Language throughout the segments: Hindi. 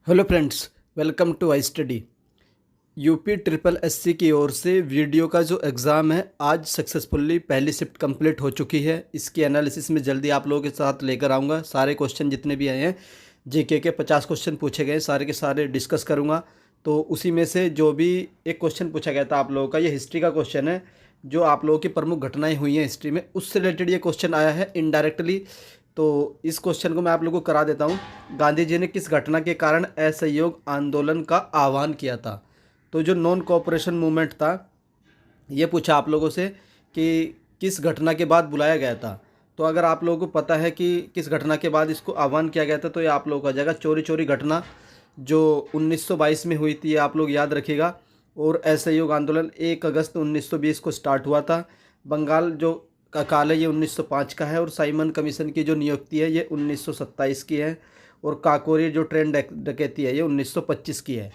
Hello friends, welcome to I study. UP triple SC की ओर से वीडियो का जो एग्ज़ाम है आज सक्सेसफुली पहली शिफ्ट कंप्लीट हो चुकी है। इसकी एनालिसिस में जल्दी आप लोगों के साथ लेकर आऊँगा। सारे क्वेश्चन जितने भी आए हैं जीके के 50 क्वेश्चन पूछे गए हैं, सारे के सारे डिस्कस करूँगा। तो उसी में से जो भी एक क्वेश्चन पूछा गया था आप लोगों का, ये हिस्ट्री का क्वेश्चन है। जो आप लोगों की प्रमुख घटनाएँ हुई हैं हिस्ट्री में, उससे रिलेटेड ये क्वेश्चन आया है इनडायरेक्टली। तो इस क्वेश्चन को मैं आप लोगों को करा देता हूँ। गांधी जी ने किस घटना के कारण असहयोग आंदोलन का आह्वान किया था? तो जो नॉन कोऑपरेशन मूवमेंट था, ये पूछा आप लोगों से कि किस घटना के बाद बुलाया गया था। तो अगर आप लोगों को पता है कि किस घटना के बाद इसको आह्वान किया गया था, तो ये आप लोगों को आ जाएगा चोरी चोरी घटना, जो 1922 में हुई थी, ये आप लोग याद रखिएगा। और असहयोग आंदोलन 1 अगस्त 1920 को स्टार्ट हुआ था। बंगाल जो का काल है ये 1905 का है, और साइमन कमीशन की जो नियुक्ति है ये 1927 की है। और काकोरी जो ट्रेन डकैती है ये 1925 की है।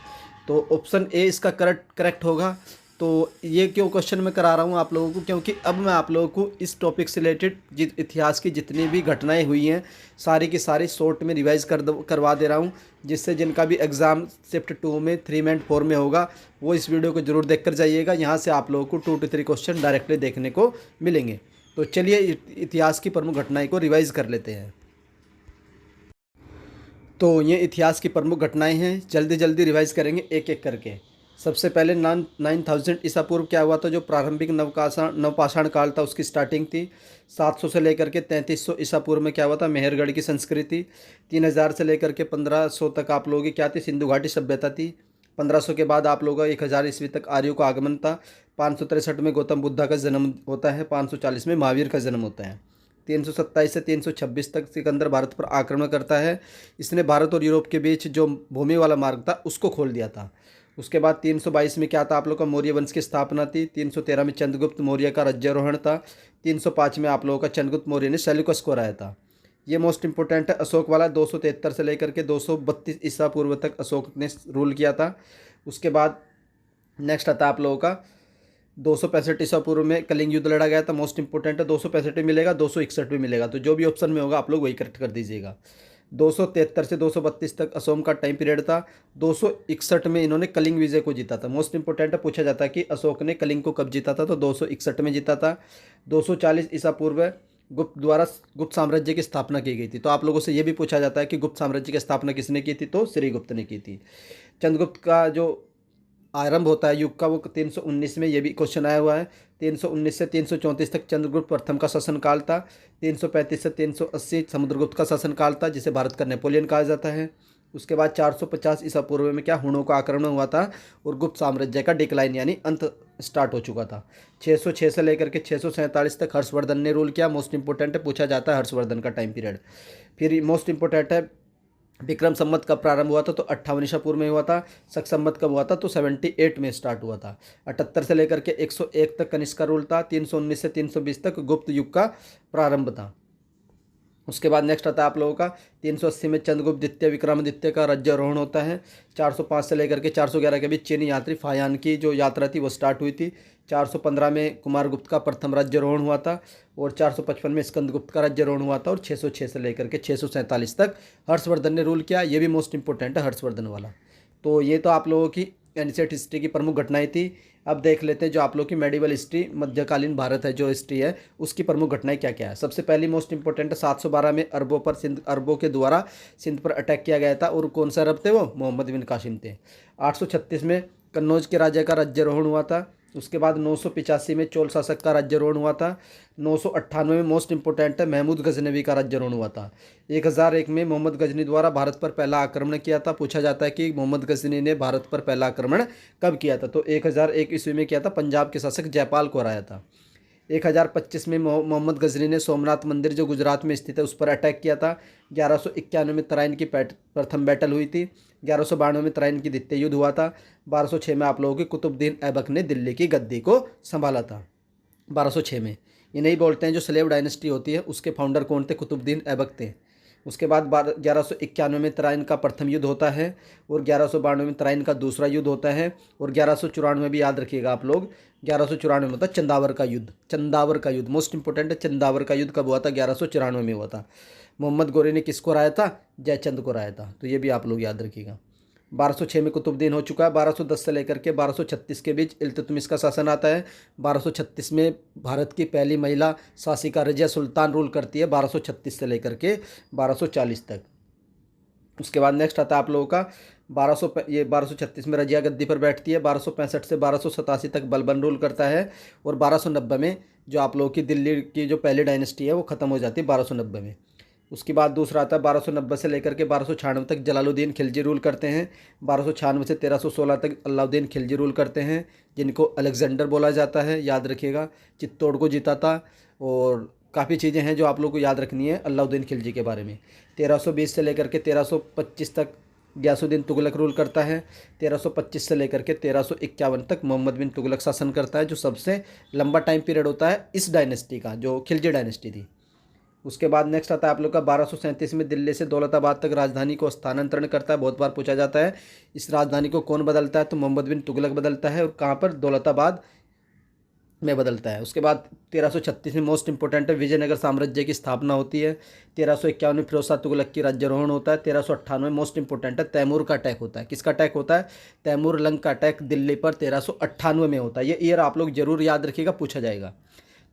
तो ऑप्शन ए इसका करेक्ट होगा। तो ये क्यों क्वेश्चन मैं करा रहा हूँ आप लोगों को, क्योंकि अब मैं आप लोगों को इस टॉपिक से रिलेटेड इतिहास की जितनी भी घटनाएं हुई हैं सारी की सारी शॉर्ट में रिवाइज करवा दे रहा हूँ, जिससे जिनका भी एग्ज़ाम शिफ्ट 2 में 3 में 4 में होगा वो इस वीडियो को ज़रूर देख कर जाइएगा। यहाँ से आप लोगों को 2 से 3 क्वेश्चन डायरेक्टली देखने को मिलेंगे। तो चलिए इतिहास की प्रमुख घटनाएं को रिवाइज कर लेते हैं। तो ये इतिहास की प्रमुख घटनाएं हैं, जल्दी जल्दी रिवाइज करेंगे एक एक करके। सबसे पहले 9000 ईसा पूर्व क्या हुआ था? जो प्रारंभिक नवपाषाण काल था उसकी स्टार्टिंग थी। 700 से लेकर के 3300 ईसा पूर्व में क्या हुआ था? मेहरगढ़ की संस्कृति। 3000 से लेकर के 1500 तक आप लोगों की क्या थी? सिंधु घाटी सभ्यता थी। 1500 के बाद आप लोगों का 1000 ईस्वी तक आर्यों का आगमन था। 563 में गौतम बुद्धा का जन्म होता है। 540 में महावीर का जन्म होता है। 327 से 326 तक सिकंदर भारत पर आक्रमण करता है। इसने भारत और यूरोप के बीच जो भूमि वाला मार्ग था उसको खोल दिया था। उसके बाद 322 में क्या था? आप लोग का मौर्य वंश की स्थापना थी। 313 में चंद्रगुप्त मौर्य का राज्यारोहण था। 305 में आप लोगों का चंद्रगुप्त मौर्य ने सेल्यूकस को हराया था। ये मोस्ट इंपोर्टेंट है। अशोक वाला 273 से लेकर के 232 ईसा पूर्व तक अशोक ने रूल किया था। उसके बाद नेक्स्ट आता है आप लोगों का 265 ईसा पूर्व में कलिंग युद्ध लड़ा गया था। मोस्ट इंपोर्टेंट है। 265 भी मिलेगा, 261 भी मिलेगा, तो जो भी ऑप्शन में होगा आप लोग वही करेक्ट कर दीजिएगा। 273 से 232 तक अशोक का टाइम पीरियड था। 261 में इन्होंने कलिंग विजय को जीता था। मोस्ट इंपोर्टेंट है, पूछा जाता है कि अशोक ने कलिंग को कब जीता था, तो 261 में जीता था। 240 ईसा पूर्व गुप्त द्वारा गुप्त साम्राज्य की स्थापना की गई थी। तो आप लोगों से ये भी पूछा जाता है कि गुप्त साम्राज्य की स्थापना किसने की थी, तो श्रीगुप्त ने की थी। चंद्रगुप्त का जो आरंभ होता है युग का वो 319 में, ये भी क्वेश्चन आया हुआ है। 319 से 334 तक चंद्रगुप्त प्रथम का शासनकाल था। 335 से 380 समुद्रगुप्त का शासनकाल था, जिसे भारत का नेपोलियन कहा जाता है। उसके बाद 450 ईसा पूर्व में क्या हुणों का आक्रमण हुआ था और गुप्त साम्राज्य का डिक्लाइन यानी अंत स्टार्ट हो चुका था। 606 से लेकर के 647 तक हर्षवर्धन ने रूल किया। मोस्ट इंपोर्टेंट है, पूछा जाता है हर्षवर्धन का टाइम पीरियड। फिर मोस्ट इंपोर्टेंट है, विक्रम संवत कब प्रारंभ हुआ था, तो 58 ईसा पूर्व में हुआ था। शक संवत कब हुआ था, तो 78 में स्टार्ट हुआ था। 78 से लेकर के 101 तक कनिष्क का रूल था। 319 से 320 तक गुप्त युग का प्रारंभ था। उसके बाद नेक्स्ट आता है आप लोगों का 380 में चंद्रगुप्त द्वितीय विक्रमादित्य का राज्यारोहण होता है। 405 से लेकर के 411 के बीच चीनी यात्री फायान की जो यात्रा थी वो स्टार्ट हुई थी। 415 में कुमारगुप्त का प्रथम राज्यारोहण हुआ था। और 455 में स्कंदगुप्त का राज्यारोहण हुआ था। और 606 से लेकर के 647 तक हर्षवर्धन ने रूल किया। ये भी मोस्ट इंपॉर्टेंट है हर्षवर्धन वाला। तो ये तो आप लोगों की एनसीईआरटी हिस्ट्री की प्रमुख घटनाएं थी। अब देख लेते हैं जो आप लोग की मेडिवल हिस्ट्री, मध्यकालीन भारत है जो हिस्ट्री है, उसकी प्रमुख घटनाएं क्या क्या है। सबसे पहली मोस्ट इंपोर्टेंट है 712 में अरबों के द्वारा सिंध पर अटैक किया गया था। और कौन सा अरब थे? वो मोहम्मद बिन कासिम थे। 836 में कन्नौज के राजा का राज्यारोहण हुआ था। उसके बाद 985 में चोल शासक का राज्यारोहण हुआ था। 998 में मोस्ट इंपोर्टेंट है महमूद गजनवी का राज्यारोहण हुआ था। 1001 में मोहम्मद गजनी द्वारा भारत पर पहला आक्रमण किया था। पूछा जाता है कि मोहम्मद गजनी ने भारत पर पहला आक्रमण कब किया था, तो 1001 ईस्वी में किया था। पंजाब के शासक जयपाल को हराया था। 1025 में मोहम्मद गजनी ने सोमनाथ मंदिर जो गुजरात में स्थित है उस पर अटैक किया था। 1191 में तराइन की प्रथम बैटल हुई थी। 1192 में तराइन की द्वितीय युद्ध हुआ था। 1206 में आप लोगों के कुतुबुद्दीन ऐबक ने दिल्ली की गद्दी को संभाला था। 1206 में ये नहीं बोलते हैं जो स्लेव डायनेस्टी होती है उसके फाउंडर कौन थे? कुतुबुद्दीन ऐबक थे। उसके बाद 1191 में तराइन का प्रथम युद्ध होता है। और 1192 में तराइन का दूसरा युद्ध होता है। और 1194 में भी याद रखिएगा आप लोग, 1194 में होता है चंदावर का युद्ध। चंदावर का युद्ध मोस्ट इंपोर्टेंट है। चंदावर का युद्ध कब हुआ था? 1194 में हुआ था। मोहम्मद गोरी ने किसको हराया था? जयचंद को हराया था। तो ये भी आप लोग याद रखिएगा। 1206 में कुतुबुद्दीन हो चुका है। 1210 से लेकर के 1236 के बीच इल्तुतमिश का शासन आता है। 1236 में भारत की पहली महिला शासिका रजिया सुल्तान रूल करती है, 1236 से लेकर के 1240 तक। उसके बाद नेक्स्ट आता है आप लोगों का 1236 में रजिया गद्दी पर बैठती है। 1265 से 1287 तक बलबन रूल करता है। और 1290 में जो आप लोगों की दिल्ली की जो पहली डायनेस्टी है वो ख़त्म हो जाती है 1290 में। उसके बाद दूसरा आता है 1290 से लेकर के 1296 तक जलालुद्दीन खिलजी रूल करते हैं। 1296 से 1316 तक अलाउद्दीन खिलजी रूल करते हैं, जिनको अलेक्जेंडर बोला जाता है, याद रखिएगा। चित्तौड़ को जीता था। और काफ़ी चीज़ें हैं जो आप लोग को याद रखनी है अलाउद्दीन खिलजी के बारे में। 1320 से लेकर के 1325 तक गयासुद्दीन तुगलक रूल करता है। 1325 से लेकर के 1351 तक मोहम्मद बिन तुगलक शासन करता है, जो सबसे लंबा टाइम पीरियड होता है इस डायनेस्टी का, जो खिलजी डायनेस्टी थी। उसके बाद नेक्स्ट आता है आप लोग का 1237 में दिल्ली से दौलताबाद तक राजधानी को स्थानांतरण करता है। बहुत बार पूछा जाता है इस राजधानी को कौन बदलता है, तो मोहम्मद बिन तुगलक बदलता है। और कहाँ पर? दौलताबाद में बदलता है। उसके बाद 1336 में मोस्ट इंपॉर्टेंट है विजयनगर साम्राज्य की स्थापना होती है। 1351 में फिरोज शाह तुगलक की राज्यारोहण होता है। 1398 में मोस्ट इंपॉर्टेंट है तैमूर का अटैक होता है। किसका अटैक होता है? तैमूर लंग का अटैक दिल्ली पर 1398 में होता है। ये ईयर आप लोग जरूर याद रखिएगा, पूछा जाएगा।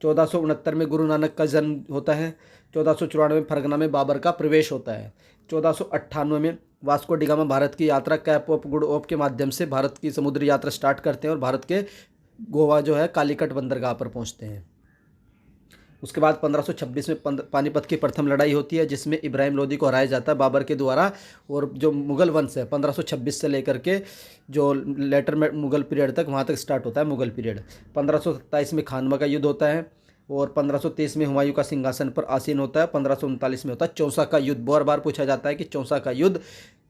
1469 में गुरु नानक का जन्म होता है। 1494 में फरगना में बाबर का प्रवेश होता है। 1498 में वास्को डिगामा भारत की यात्रा कैप ऑफ गुड होप के माध्यम से भारत की समुद्री यात्रा स्टार्ट करते हैं और भारत के गोवा जो है कालीकट बंदरगाह पर पहुंचते हैं। उसके बाद 1526 में पानीपत की प्रथम लड़ाई होती है, जिसमें इब्राहिम लोदी को हराया जाता है बाबर के द्वारा। और जो मुगल वंश है 1526 से लेकर के जो लेटर में मुगल पीरियड तक, वहाँ तक स्टार्ट होता है मुगल पीरियड। 1527 में खानवा का युद्ध होता है। और 1530 में हुमायूं का सिंहासन पर आसीन होता है। 1539 में होता है चौसा का युद्ध। बार बार पूछा जाता है कि चौसा का युद्ध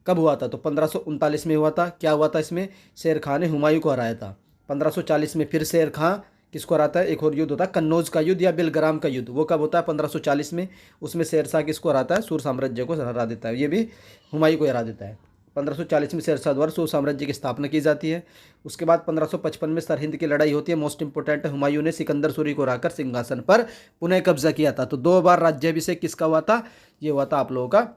कब हुआ था, तो 1539 में हुआ था। क्या हुआ था इसमें? शेर खान ने हुमायूं को हराया था। 1540 में फिर शेर खान किसको हराता है? एक और युद्ध होता है कन्नौज का युद्ध या बिलग्राम का युद्ध। वो कब होता है? 1540 में। उसमें शेरशाह किसको हराता है? सूर साम्राज्य को हरा देता है। ये भी हुमायूं को हरा देता है। 1540 में शेरशाह द्वारा सूर साम्राज्य की स्थापना की जाती है। उसके बाद 1555 में सरहिंद की लड़ाई होती है। मोस्ट इंपोर्टेंट है हुमायूं ने सिकंदर सूरी को हराकर सिंहासन पर पुनः कब्जा किया था। तो 2 बार राज्याभिषेक किसका हुआ था? ये हुआ था आप लोगों का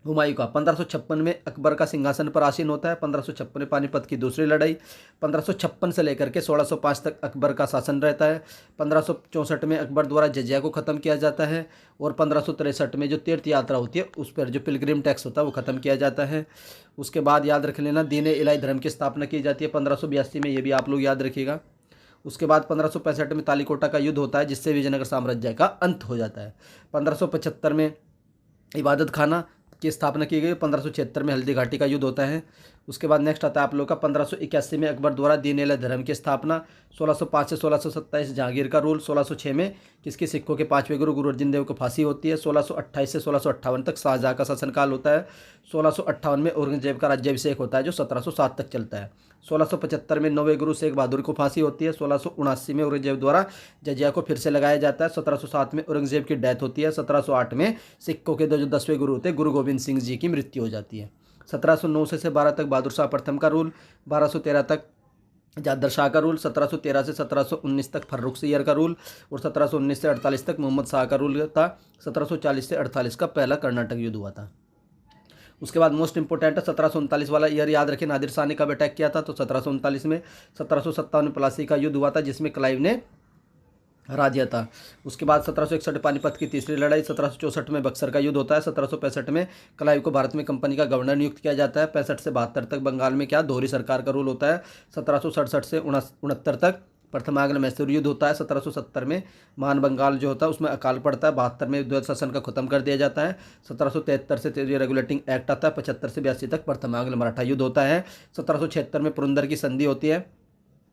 हुमायूं का। 1556 में अकबर का सिंहासन पर आसीन होता है। 1556 में पानीपत की दूसरी लड़ाई। 1556 से लेकर के 1605 तक अकबर का शासन रहता है। 1564 में अकबर द्वारा जजिया को ख़त्म किया जाता है। और 1563 में जो तीर्थ यात्रा होती है उस पर जो पिलग्रिम टैक्स होता है वो ख़त्म किया जाता है। उसके बाद याद रख लेना दीन इलाही धर्म की स्थापना की जाती है 1582 में, ये भी आप लोग याद रखिएगा। उसके बाद 1565 में तालीकोटा का युद्ध होता है, जिससे विजयनगर साम्राज्य का अंत हो जाता है। 1575 में इबादत खाना की स्थापना की गई। 1576 में हल्दी घाटी का युद्ध होता है। उसके बाद नेक्स्ट आता है आप लोग का 1581 में अकबर द्वारा दीन इलाही धर्म की स्थापना। 1605 से 1627 जहांगीर का रूल। 1606 में किसके सिखों के 5वें गुरु गुरु अर्जन देव को फांसी होती है। 1628 से 1658 तक शाहजहाँ का शासनकाल होता है। 1658 में औरंगजेब का राज्याभिषेक होता है, जो 1707 तक चलता है। 1675 में 9वें गुरु शेख बहादुर को फांसी होती है। 1679 में औरंगजेब द्वारा जजिया को फिर से लगाया जाता है। 1707 में औरंगजेब की डेथ होती है। 1708 में सिखों के जो 10वें गुरु थे गुरु गोविंद सिंह जी की मृत्यु हो जाती है। 1709 से 12 तक बहादुर शाह प्रथम का रूल। 1213 तक जादर शाह का रूल। 1713 से 1719 तक फर्रुख सियर का रूल। और 1719 से 48 तक मोहम्मद शाह का रूल था। 1740 से 48 का पहला कर्नाटक युद्ध हुआ था। उसके बाद मोस्ट इंपोर्टेंट है 1739 वाला ईयर याद रखें, नादिर शाह ने कब अटैक किया था, तो 1739 में। 1757 में प्लासी का युद्ध हुआ था, जिसमें क्लाइव ने हरा दिया था। उसके बाद 1761 पानीपत की तीसरी लड़ाई। 1764 में बक्सर का युद्ध होता है। 1765 में क्लाइव को भारत में कंपनी का गवर्नर नियुक्त किया जाता है। 65 से 72 तक बंगाल में क्या दोहरी सरकार का रूल होता है। 1767 से 69 तक प्रथम आंग्ल मैसूर युद्ध होता है। 1770 में महान बंगाल जो होता है उसमें अकाल पड़ता है। 72 में द्वैत शासन का खत्म कर दिया जाता है। 1773 से रेगुलेटिंग एक्ट आता है। 75 से 82 तक प्रथम आंग्ल मराठा युद्ध होता है। 1776 में पुरंदर की संधि होती है।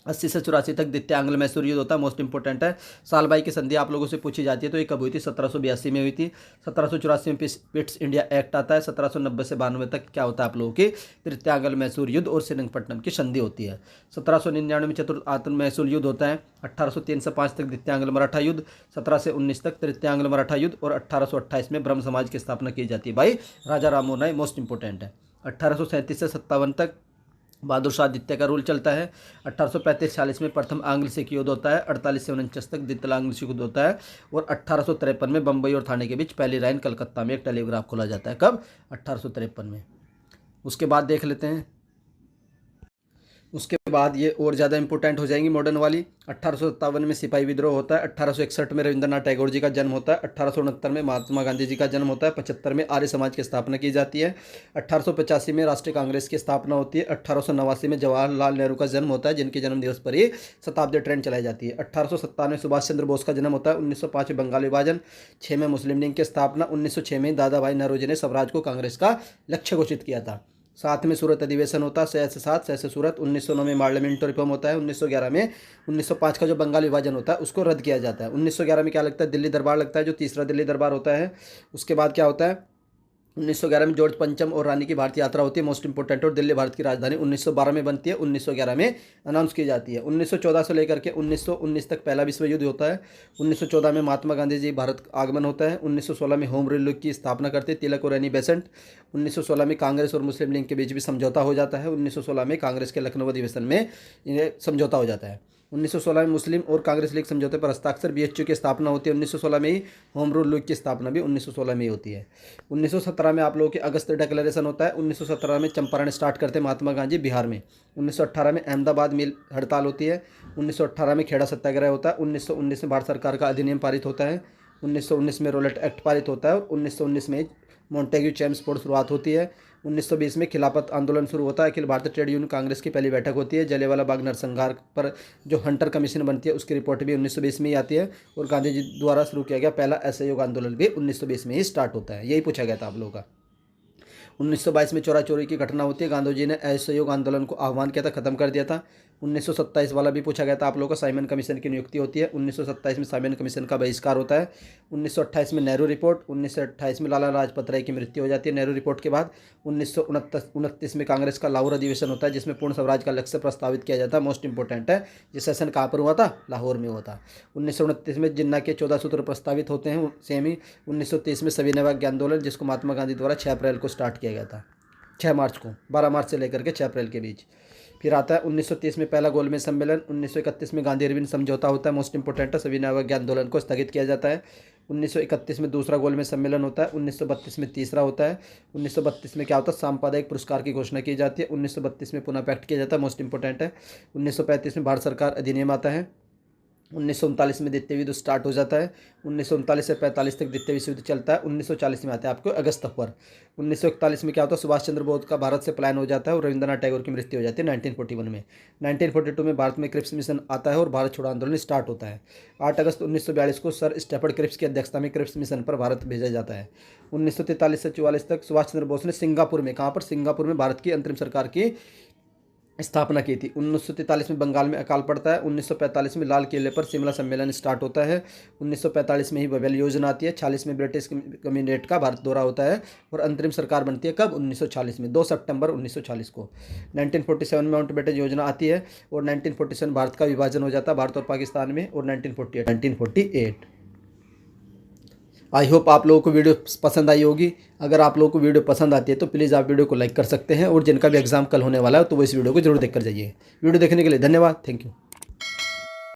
80 से 84 तक द्वितीय आंग्ल मैसूर युद्ध होता है। मोस्ट इंपोर्टेंट है सालबाई की संधि आप लोगों से पूछी जाती है, तो ये कब हुई थी? 1782 में हुई थी। 1784 में पिट्स इंडिया एक्ट आता है। 1790 से 92 तक क्या होता है आप लोगों की? तृतीय आंग्ल मैसूर युद्ध और श्रीरंगपट्टनम की संधि होती है। 1799 में चतुर्थ आत्म मैसूर युद्ध होता है। 1803 से 5 तक द्वितीय आंग्ल मराठा युद्ध। 17 से 19 तक तृतीय आंग्ल मराठा युद्ध। और 1828 में ब्रह्म समाज की स्थापना की जाती है भाई राजा राममोहन राय। मोस्ट इंपोर्टेंट है। 1837 से 57 तक बहादुर शाह द्वितीय का रूल चलता है। 1835-46 में प्रथम आंग्ल सिख युद्ध होता है। 48 से 49 तक द्वितीय आंग्ल सिख युद्ध होता है। और 1853 में बम्बई और थाने के बीच पहली लाइन कलकत्ता में एक टेलीग्राफ खोला जाता है। कब? 1853 में। उसके बाद देख लेते हैं उसके बाद ये और ज़्यादा इंपॉर्टेंट हो जाएंगी मॉडर्न वाली। 1857 में सिपाही विद्रोह होता है। 1861 में रविंद्रनाथ टैगोर जी का जन्म होता है। 1869 में महात्मा गांधी जी का जन्म होता है। 75 में आर्य समाज की स्थापना की जाती है। 1885 में राष्ट्रीय कांग्रेस की स्थापना होती है। 1889 में जवाहरलाल नेहरू का जन्म होता है, जिनके जन्म दिवस पर ही शताब्दी ट्रेन चलाई जाती है। 1897 में सुभाष चंद्र बोस का जन्म होता है। 1905 में बंगाल विभाजन। 6 में मुस्लिम लीग की स्थापना। 1906 में दादा भाई नौरोजी ने स्वराज को कांग्रेस का लक्ष्य घोषित किया था। 7 में सूरत अधिवेशन होता है, 6 से 7, 6 से सूरत। 1909 में पार्लियामेंट रिफॉर्म होता है। 1911 में 1905 का जो बंगाल विभाजन होता है उसको रद्द किया जाता है। 1911 में क्या लगता है, दिल्ली दरबार लगता है, जो तीसरा दिल्ली दरबार होता है। उसके बाद क्या होता है, 1911 में जॉर्ज पंचम और रानी की भारत यात्रा होती है, मोस्ट इंपोर्टेंट, और दिल्ली भारत की राजधानी 1912 में बनती है। 1911 में अनाउंस की जाती है। 1914 से लेकर के 1919 तक पहला विश्व युद्ध होता है। 1914 में महात्मा गांधी जी भारत आगमन होता है। 1916 में होम रूल लीग की स्थापना करते हैं तिलक और एनी बेसेंट। 1916 में कांग्रेस और मुस्लिम लीग के बीच भी समझौता हो जाता है। 1916 में कांग्रेस के लखनऊ अधिवेशन में इन्हें समझौता हो जाता है। 1916 में मुस्लिम और कांग्रेस लीग समझौते पर हस्ताक्षर, बीएचयू की स्थापना होती है 1916 में ही। होम रूल लीग की स्थापना भी 1916 में ही होती है। 1917 में आप लोगों के अगस्त डिक्लेरेशन होता है। 1917 में चंपारण स्टार्ट करते हैं महात्मा गांधी बिहार में। 1918 में अहमदाबाद मिल हड़ताल होती है। 1918 में खेड़ा सत्याग्रह होता है। 1919 में भारत सरकार का अधिनियम पारित होता है। 1919 में रोलेट एक्ट पारित होता है और 1919 में मॉन्टेग्यू चैम्प्सफोर्ड शुरुआत होती है। 1920 में खिलाफत आंदोलन शुरू होता है। अखिल भारतीय ट्रेड यूनियन कांग्रेस की पहली बैठक होती है। जलियांवाला बाग नरसंहार पर जो हंटर कमीशन बनती है उसकी रिपोर्ट भी 1920 में ही आती है। और गांधी जी द्वारा शुरू किया गया पहला असहयोग आंदोलन भी 1920 में ही स्टार्ट होता है। यही पूछा गया था आप लोगों का। 1922 में चोरा चोरी की घटना होती है। गांधी जी ने असहयोग आंदोलन को आह्वान किया था, खत्म कर दिया था। 1927 वाला भी पूछा गया था आप लोगों को। साइमन कमीशन की नियुक्ति होती है। 1927 में साइमन कमीशन का बहिष्कार होता है। 1928 में नेहरू रिपोर्ट। 1928 में लाला लाजपत राय की मृत्यु हो जाती है नेहरू रिपोर्ट के बाद। 1929 में कांग्रेस का लाहौर अधिवेशन होता है, जिसमें पूर्ण स्वराज का लक्ष्य प्रस्तावित किया जाता है। मोस्ट इंपॉर्टेंट है, ये सेशन कहाँ पर हुआ था, लाहौर में हुआ था। 1929 में जिन्ना के 14 सूत्र प्रस्तावित होते हैं, सेम ही। 1930 में सविनय अवज्ञा आंदोलन, जिसको महात्मा गांधी द्वारा 6 अप्रैल को स्टार्ट किया गया था, 6 मार्च को, 12 मार्च से लेकर के 6 अप्रैल के बीच। फिर आता है 1930 में पहला गोलमेज सम्मेलन। 1931 में गांधी अरविंद समझौता होता है, मोस्ट इंपोर्टेंट है। सविनय अवज्ञा आंदोलन को स्थगित किया जाता है। 1931 में दूसरा गोलमेज सम्मेलन होता है। 1932 में तीसरा होता है। 1932 में क्या होता है, सांप्रदायिक पुरस्कार की घोषणा की जाती है। 1932 में पुनः पैक्ट किया जाता है, मोस्ट इंपोर्टेंट है। 1935 में भारत सरकार अधिनियम आता है। 1939 में द्वितीय युद्ध स्टार्ट हो जाता है। 1939 से 45 तक द्वितीय विश्व युद्ध चलता है। 1940 में आता है आपको अगस्त पर। 1941 में क्या होता है, सुभाष चंद्र बोस का भारत से पलायन हो जाता है और रविंद्रनाथ टैगोर की मृत्यु हो जाती है 1941 में। 1942 में भारत में क्रिप्स मिशन आता है और भारत छोड़ो आंदोलन स्टार्ट होता है। 8 अगस्त 1942 को सर स्टेफर्ड क्रिप्स की अध्यक्षता में क्रिप्स मिशन पर भारत भेजा जाता है। 1943 से 44 तक सुभाष चंद्र बोस ने सिंगापुर में, कहाँ पर, सिंगापुर में भारत की अंतरिम सरकार की स्थापना की थी। 1943 में बंगाल में अकाल पड़ता है। 1945 में लाल किले पर शिमला सम्मेलन स्टार्ट होता है। 1945 में ही बबेल योजना आती है। 46 में ब्रिटिश कम्युनिट का भारत दौरा होता है और अंतरिम सरकार बनती है कब, 1946 में, 2 सितंबर 1940 को। 1947 में माउंटबेटन योजना आती है और 1947 भारत का विभाजन हो जाता है भारत और पाकिस्तान में, और 1948। आई होप आप लोगों को वीडियो पसंद आई होगी। अगर आप लोगों को वीडियो पसंद आती है तो प्लीज़ आप वीडियो को लाइक कर सकते हैं, और जिनका भी एग्जाम कल होने वाला है तो वो इस वीडियो को जरूर देखकर जाइए। वीडियो देखने के लिए धन्यवाद, थैंक यू।